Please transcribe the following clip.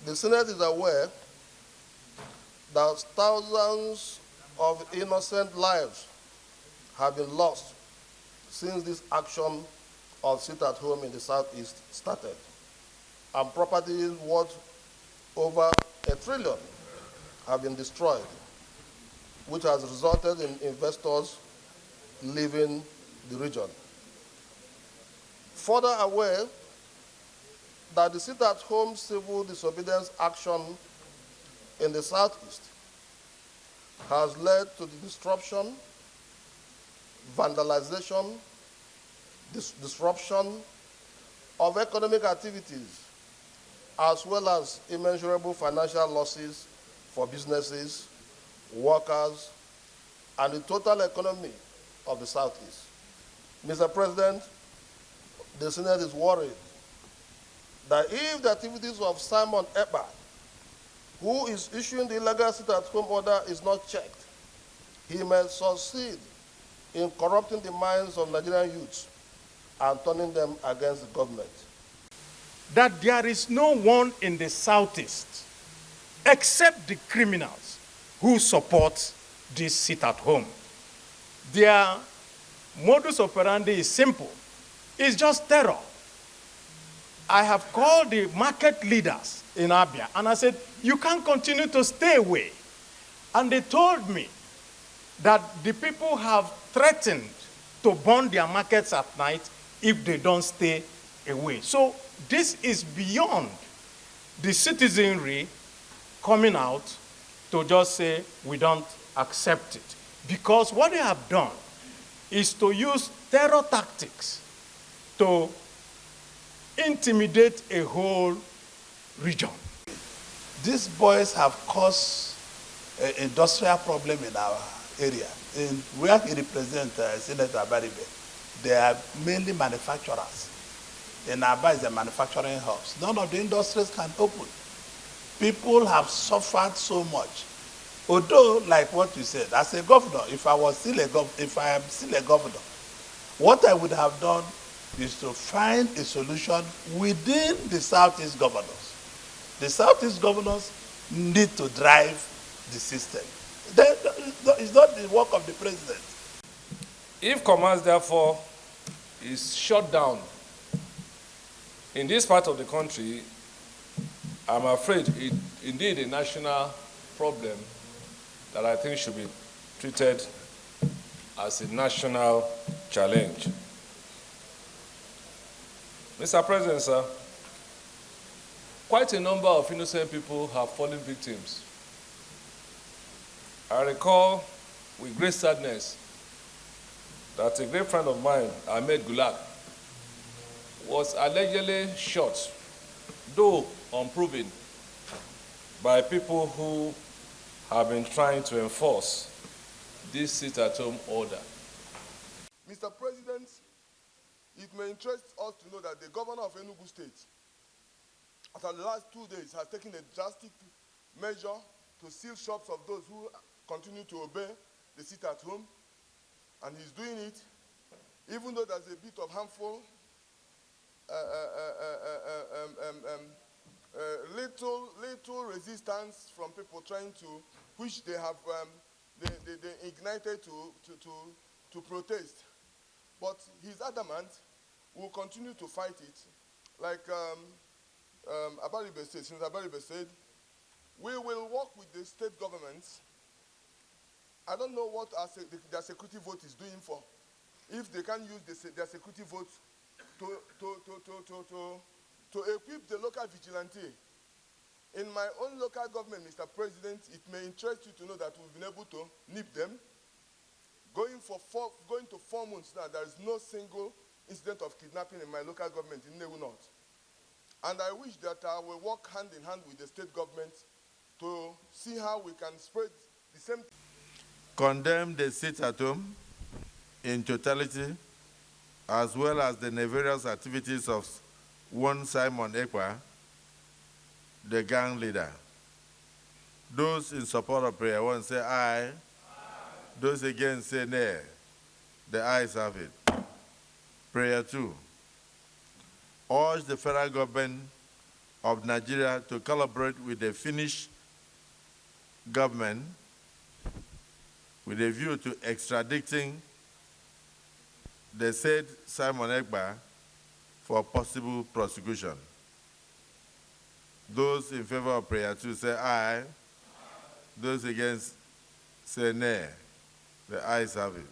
The Senate is aware that thousands of innocent lives have been lost since this action of sit-at-home in the Southeast started, and properties worth over $1 trillion have been destroyed, which has resulted in investors leaving the region. Further aware that the sit-at-home civil disobedience action in the Southeast has led to the disruption, vandalization, disruption of economic activities, as well as immeasurable financial losses for businesses, workers, and the total economy of the Southeast. Mr. President, the Senate is worried that if the activities of Simon Ekpa, who is issuing the illegal sit-at-home order, is not checked, he may succeed in corrupting the minds of Nigerian youths and turning them against the government. That there is no one in the Southeast except the criminals who support this sit-at-home. Their modus operandi is simple. It's just terror. I have called the market leaders in Abia and I said, you can't continue to stay away. And they told me that the people have threatened to burn their markets at night if they don't stay away. So this is beyond the citizenry coming out to just say, we don't accept it. Because what they have done is to use terror tactics to intimidate a whole region. These boys have caused an industrial problem in our area. In where he represents Senator Abaribe, they are mainly manufacturers. In Aba is a manufacturing hubs. None of the industries can open. People have suffered so much. Although, like what you said, as a governor, if I am still a governor, what I would have done is to find a solution within the Southeast governors. The Southeast governors need to drive the system. It's not the work of the president. If commerce, therefore, is shut down in this part of the country, I'm afraid it's indeed a national problem that I think should be treated as a national challenge. Mr. President, sir, quite a number of innocent people have fallen victims. I recall with great sadness that a great friend of mine, Ahmed Gulag, was allegedly shot, though unproven, by people who have been trying to enforce this sit-at-home order. Mr. President, it may interest us to know that the governor of Enugu State, after the last 2 days, has taken a drastic measure to seal shops of those who continue to obey the sit-at-home, and he's doing it even though there's a bit of harmful, little resistance from people trying to, which they have, they ignited to protest. But he's adamant, we'll continue to fight it. Like Abaribe said, since Abaribe said, we will work with the state governments. I don't know what their security vote is doing for. If they can use their security vote to equip the local vigilante. In my own local government, Mr. President, it may interest you to know that we've been able to nip them. Going to 4 months now, there is no single incident of kidnapping in my local government in Newu North. And I wish that I will work hand in hand with the state government to see how we can spread the same. Condemn the sit-at-home in totality, as well as the nefarious activities of one Simon Ekpa, the gang leader. Those in support of prayer 1 say aye. Those against say nay. The ayes have it. Prayer 2. Urge the federal government of Nigeria to collaborate with the Finnish government with a view to extraditing the said Simon Ekpa for possible prosecution. Those in favor of prayer 2 say aye. Those against say nay. The ayes have it.